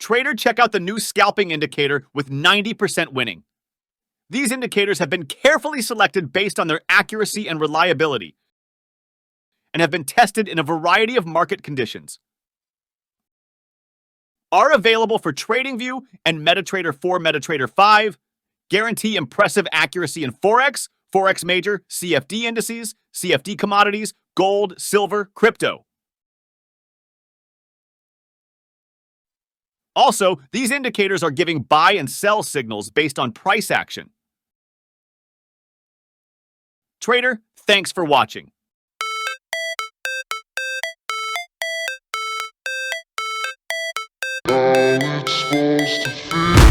Trader, check out the new scalping indicator with 90% winning. These indicators have been carefully selected based on their accuracy and reliability, and have been tested in a variety of market conditions. Are available for TradingView and MetaTrader 4, MetaTrader 5, guarantee impressive accuracy in forex, forex major, CFD indices, CFD commodities, gold, silver, crypto. Also, these indicators are giving buy and sell signals based on price action. Trader, thanks for watching. How it's supposed to feel.